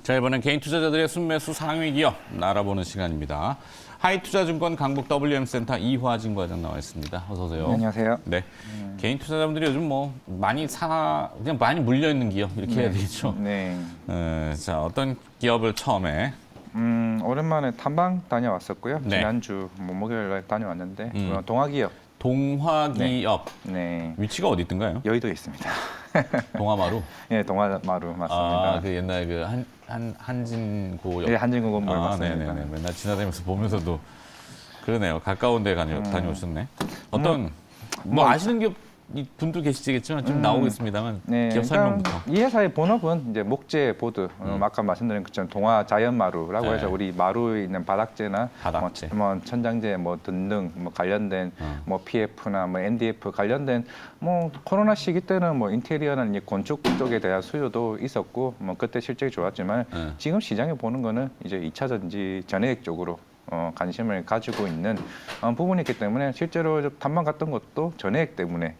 자, 이번엔 개인 투자자들의 순매수 상위 기업 알아보는 시간입니다. 하이투자증권 강북 WM센터 이화진 과장 나와 있습니다. 어서 오세요. 네, 안녕하세요. 네. 개인 투자자분들이 요즘 뭐 많이 그냥 많이 물려 있는 기업 이렇게 해야 되겠죠. 네. 자, 어떤 기업을 처음에 오랜만에 탐방 다녀왔었고요. 네. 지난주 목요일에 다녀왔는데 동아기업. 동화기업. 네. 위치가 어디 있던가요? 여의도에 있습니다. 동화마루. 예, 동아마루 맞습니다. 아, 그 옛날 그 한진고역. 예, 한진구 건물 맞습니다. 네네네. 맨날 지나다니면서 보면서도 그러네요. 가까운 데 다녀오셨네. 어떤 뭐 아시는 기업 분도 계시겠지만 좀 나오겠습니다만 네, 기업 설명부터. 이 회사의 본업은 이제 목재 보드, 아까 말씀드린 것처럼 동아 자연마루라고 네. 해서 우리 마루에 있는 바닥재나 바닥재. 뭐 천장재 뭐 등등 뭐 관련된 뭐 PF나 뭐 NDF 관련된 뭐 코로나 시기 때는 뭐 인테리어나 이제 건축 쪽에 대한 수요도 있었고 뭐 그때 실적이 좋았지만 지금 시장에 보는 거는 이제 2차 전지 전해액 쪽으로 관심을 가지고 있는 부분이 있기 때문에 실제로 탐방 갔던 것도 전해액 때문에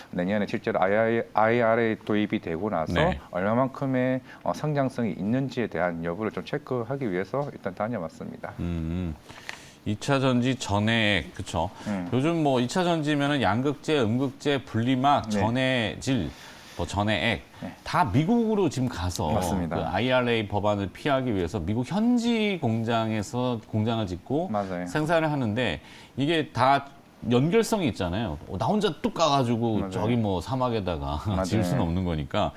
내년에 실제로 IRA 도입이 되고 나서 네. 얼마만큼의 성장성이 있는지에 대한 여부를 좀 체크하기 위해서 일단 다녀왔습니다. 2차 전지 전해액, 그쵸. 요즘 뭐 2차 전지면은 양극재, 음극재, 분리막, 네. 전해질, 뭐 전해액 네. 다 미국으로 지금 가서 맞습니다. 그 IRA 법안을 피하기 위해서 미국 현지 공장에서 공장을 짓고 맞아요. 생산을 하는데 이게 다 연결성이 있잖아요. 나 혼자 뚝 가가지고 맞아요. 저기 뭐 사막에다가 지을 수는 맞아요. 없는 거니까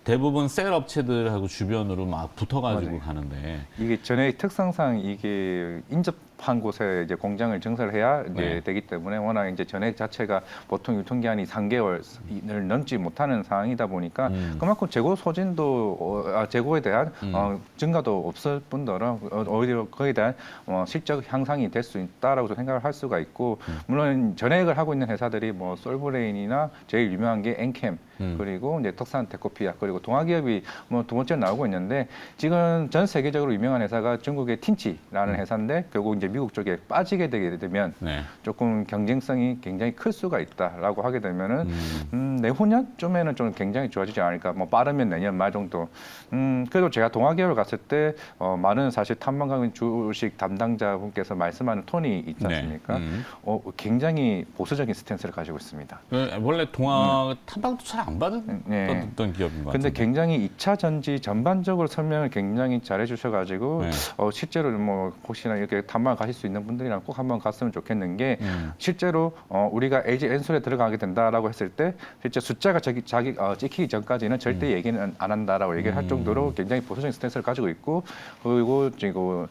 대부분 셀 업체들하고 주변으로 막 붙어가지고 맞아요. 가는데 이게 전해액 특성상 이게 인접한 곳에 이제 공장을 증설해야 이제 네. 되기 때문에 워낙 이제 전해액 자체가 보통 유통기한이 3개월을 넘지 못하는 상황이다 보니까 그만큼 재고 소진도 재고에 대한 증가도 없을 뿐더러 오히려 거기에 대한 실적 향상이 될 수 있다라고 생각을 할 수가 있고 물론 전해액을 하고 있는 회사들이 뭐 솔브레인이나 제일 유명한 게 엔캠 그리고 이제 턱산 데코피아 그리고 동아기업이 뭐 두 번째 나오고 있는데 지금 전 세계적으로 유명한 회사가 중국의 틴치라는 회사인데 결국 이제 미국 쪽에 빠지게 되게 되면 네. 조금 경쟁성이 굉장히 클 수가 있다라고 하게 되면은 내후년쯤에는 좀 굉장히 좋아지지 않을까 뭐 빠르면 내년 말 정도 그래도 제가 동아기업을 갔을 때 많은 사실 탐방강 주식 담당자분께서 말씀하는 톤이 있지 않습니까? 네. 굉장히 보수적인 스탠스를 가지고 있습니다. 원래 동화 탐방도 잘 안 받았던 네. 기업인 것 근데 같은데. 굉장히 2차 전지 전반적으로 설명을 굉장히 잘해 주셔가지고 네. 실제로 뭐 혹시나 이렇게 탐방 가실 수 있는 분들이랑 꼭 한번 갔으면 좋겠는 게 실제로 우리가 LG 엔솔에 들어가게 된다라고 했을 때 실제 숫자가 찍히기 전까지는 절대 얘기는 안 한다라고 얘기를 할 정도로 굉장히 보수적인 스탠스를 가지고 있고 그리고 지금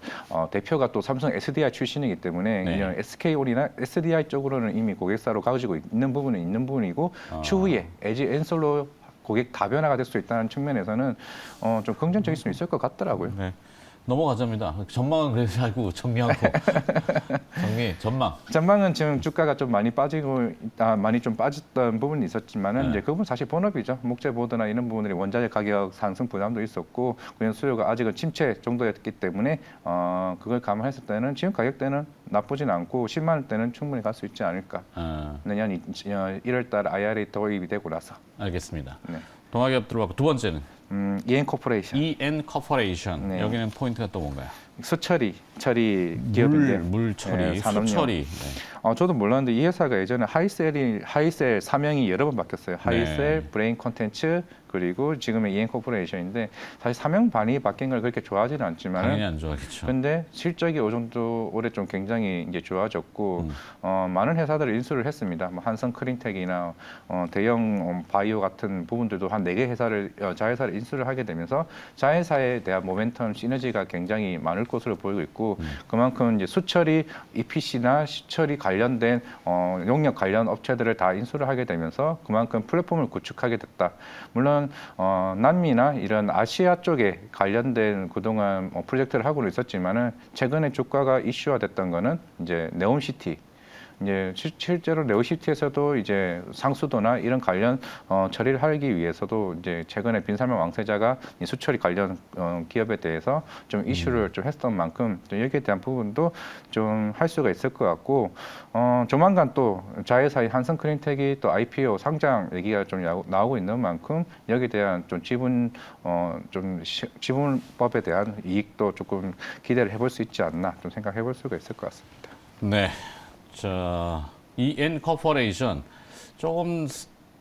대표가 또 삼성 SDI 출신이기 때문에 네. 이런 SK온이나 SDI 쪽으로는 이미 고객사로 가지고 있는 부분은 있는 부분이고 추후에 LG 엔솔로 고객 다변화가 될 수 있다는 측면에서는 좀 긍정적일 수 있을 것 같더라고요. 네. 넘어가자입니다. 전망은 그래서 알고 정리하고 전망. 전망은 지금 주가가 좀 많이 많이 좀 빠졌던 부분이 있었지만은 이제 그 부분 사실 본업이죠. 목재 보드나 이런 부분들이 원자재 가격 상승 부담도 있었고 그냥 수요가 아직은 침체 정도였기 때문에 그걸 감안했을 때는 지금 가격대는 나쁘진 않고 10만 원대는 충분히 갈 수 있지 않을까. 내년 1월달 IRA 도입이 되고 나서. 알겠습니다. 네. 동아기업 들어가고 두 번째는 EN 코퍼레이션. EN 커퍼레이션. 네. 여기는 포인트가 또 뭔가요? 처리 기업인데 물 처리, 네, 산업용. 수처리. 네. 저도 몰랐는데 이 회사가 예전에 하이셀 사명이 여러 번 바뀌었어요. 하이셀, 브레인 콘텐츠 그리고 지금의 EN 코퍼레이션인데 사실 사명 반이 바뀐 걸 그렇게 좋아하지는 않지만 당연히 안 좋아하겠죠. 근데 실적이 이 정도 올해 좀 굉장히 이제 좋아졌고 많은 회사들을 인수를 했습니다. 뭐 한성 크린텍이나 대형 바이오 같은 부분들도 한 4개 회사를 자회사를 인수를 하게 되면서 자회사에 대한 모멘텀 시너지가 굉장히 많을 것으로 보이고 있고 그만큼 이제 수처리 EPC나 시처리 관련된 용역 관련 업체들을 다 인수를 하게 되면서 그만큼 플랫폼을 구축하게 됐다. 물론 남미나 이런 아시아 쪽에 관련된 그동안 프로젝트를 하고는 있었지만은 최근에 주가가 이슈화됐던 거는 이제 네옴시티 이제 실제로 네오시티에서도 이제 상수도나 이런 관련 처리를 하기 위해서도 이제 최근에 빈살만 왕세자가 이 수처리 관련 기업에 대해서 좀 이슈를 좀 했던 만큼 좀 여기에 대한 부분도 좀 할 수가 있을 것 같고 조만간 또 자회사의 한성크린텍이 또 IPO 상장 얘기가 좀 나오고 있는 만큼 여기에 대한 좀 지분법에 대한 이익도 조금 기대를 해볼 수 있지 않나 좀 생각해 볼 수가 있을 것 같습니다. 네. 자, EN 코퍼레이션 조금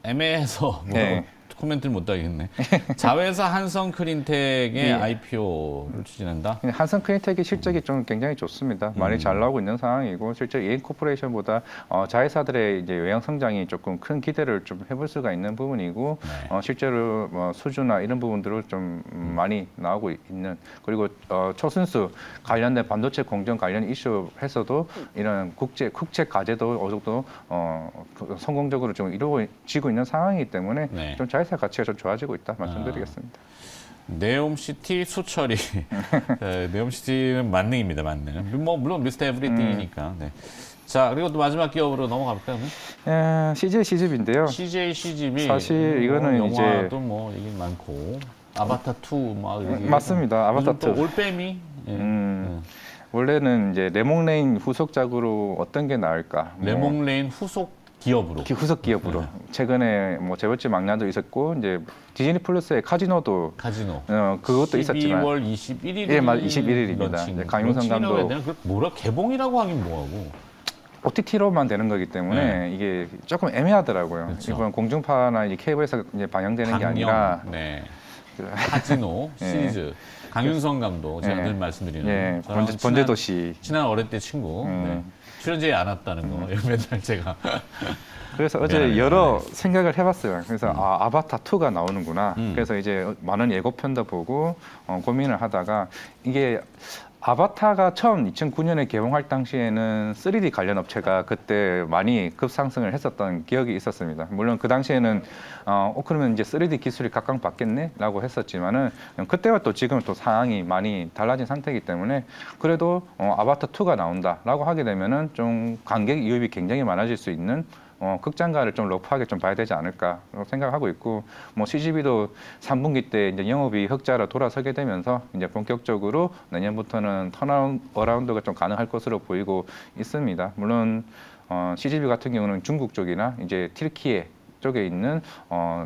애매해서 뭐 네. 코멘트를 못 하겠네. 자회사 한성크린텍의 예. IPO를 추진한다. 한성크린텍의 실적이 좀 굉장히 좋습니다. 많이 잘 나오고 있는 상황이고 실제 EN 코퍼레이션보다 자회사들의 이제 외형 성장이 조금 큰 기대를 좀 해볼 수가 있는 부분이고 네. 실제로 뭐 수주나 이런 부분들을 좀 많이 나오고 있는 그리고 초순수 관련된 반도체 공정 관련 이슈에서도 이런 국제 과제도 어느 정도 성공적으로 좀 이루어지고 있는 상황이기 때문에 네. 좀 자회사 가치가 좀 좋아지고 있다 말씀드리겠습니다. 네옴시티 수처리. 네, 네옴시티는 만능입니다, 만능. 뭐 물론 미스터 에브리띵이니까. 네. 자, 그리고 또 마지막 기업으로 넘어가 볼까요? CJ CGV인데요. CJ CGV. 사실 이거는 영화도 이제 뭐 얘기 많고 아바타 2 막 맞습니다. 아바타 2. 또 올빼미. 예. 원래는 이제 레몽레인 후속작으로 어떤 게 나을까? 레몽레인 후속 기업으로. 후속 기업으로. 최근에 뭐 재벌집 망란도 있었고 이제 디즈니 플러스의 카지노도 카지노. 그것도 있었지만 12월 21일. 예, 맞 21일입니다. 강용석 감독 뭐라 개봉이라고 하긴 뭐하고. OTT로만 되는 거기 때문에 이게 조금 애매하더라고요. 그렇죠. 이번 공중파나 이제 케이블에서 이제 방영되는 게 아니라 네. 카지노 시리즈. 강윤성 감독 제가 늘 말씀드리는 저랑 번제도시 친한 어릴 때 친구 네. 출연제에 안 왔다는 거 맨날 제가 그래서 어제 미안해요. 여러 생각을 해봤어요. 그래서 아바타 2가 나오는구나. 그래서 이제 많은 예고편도 보고 고민을 하다가 이게 아바타가 처음 2009년에 개봉할 당시에는 3D 관련 업체가 그때 많이 급상승을 했었던 기억이 있었습니다. 물론 그 당시에는 그러면 이제 3D 기술이 각광받겠네라고 했었지만은 그때와 또 지금 또 상황이 많이 달라진 상태이기 때문에 그래도 아바타 2가 나온다라고 하게 되면은 좀 관객 유입이 굉장히 많아질 수 있는 극장가를 좀 러프하게 좀 봐야 되지 않을까 생각하고 있고 뭐 CGV도 3분기 때 이제 영업이 흑자로 돌아서게 되면서 이제 본격적으로 내년부터는 턴어라운드가 좀 가능할 것으로 보이고 있습니다. 물론 CGV 같은 경우는 중국 쪽이나 이제 튀르키예 쪽에 있는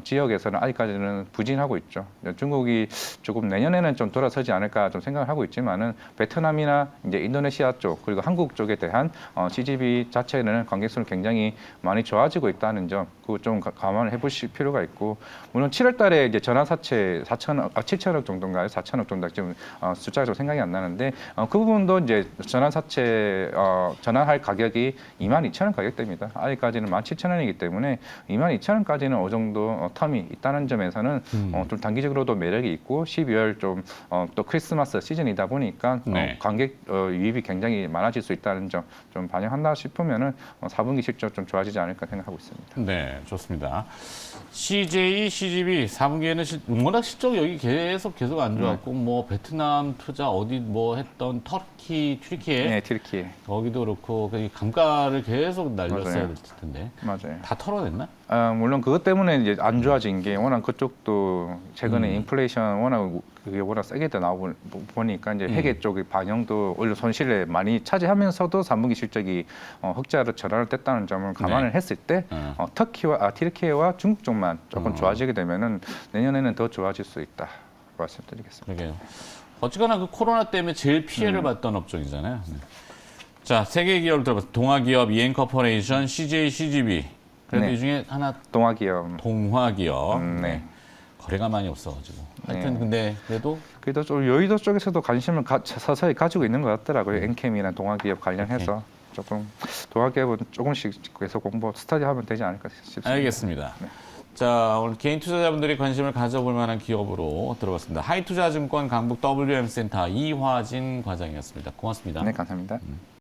지역에서는 아직까지는 부진하고 있죠. 중국이 조금 내년에는 좀 돌아서지 않을까 좀 생각을 하고 있지만은 베트남이나 이제 인도네시아 쪽 그리고 한국 쪽에 대한 CGV 자체는 관객수는 굉장히 많이 좋아지고 있다는 점 그거 좀 감안을 해보실 필요가 있고 물론 7월달에 이제 전환사채 7천억 정도인가요? 4천억 정도 지금 숫자가 좀 생각이 안 나는데 그 부분도 이제 전환사채 전환할 가격이 22,000원 가격대입니다. 아직까지는 17,000원이기 때문에 22,000원까지는 어느 정도 텀이 있다는 점에서는 좀 단기적으로도 매력이 있고 12월 좀 또 크리스마스 시즌이다 보니까 네. 관객 유입이 굉장히 많아질 수 있다는 점 좀 반영한다 싶으면은 4분기 실적 좀 좋아지지 않을까 생각하고 있습니다. 네, 좋습니다. CJ, CGV 4분기에는 워낙 실적 여기 계속 안 좋았고 뭐 베트남 투자 어디 뭐 했던 터키, 튀르키예 네, 튀르키예. 거기도 그렇고 그 감가를 계속 날렸어야 맞아요. 될 텐데 맞아요. 다 털어냈나? 물론 그것 때문에 이제 안 좋아진 게 워낙 그쪽도 최근에 인플레이션 워낙 그게 워낙 세게 나오고 보니까 이제 회계 쪽의 반영도 오히려 손실에 많이 차지하면서도 3분기 실적이 흑자로 전환을 됐다는 점을 감안을 했을 때 터키와 튀르키예와 중국 쪽만 조금 좋아지게 되면은 내년에는 더 좋아질 수 있다 말씀드리겠습니다. 그러게요. 어쨌거나 그 코로나 때문에 제일 피해를 봤던 업종이잖아요. 네. 자, 세 개 기업을 들어봤어요. 동아기업, EN코퍼레이션, CJ, CGV. 그래도 네. 이 중에 하나 동아기업. 동화기업. 네. 거래가 많이 없어가지고. 하여튼 네. 근데 그래도 그래도 좀 여의도 쪽에서도 관심을 서서히 가지고 있는 것 같더라고요. 엔캠이나 동아기업 관련해서 조금 동아기업은 조금씩 계속 공부 스터디하면 되지 않을까 싶습니다. 알겠습니다. 네. 자, 오늘 개인 투자자분들이 관심을 가져볼 만한 기업으로 들어봤습니다. 하이투자증권 강북 WM센터 이화진 과장이었습니다. 고맙습니다. 네, 감사합니다.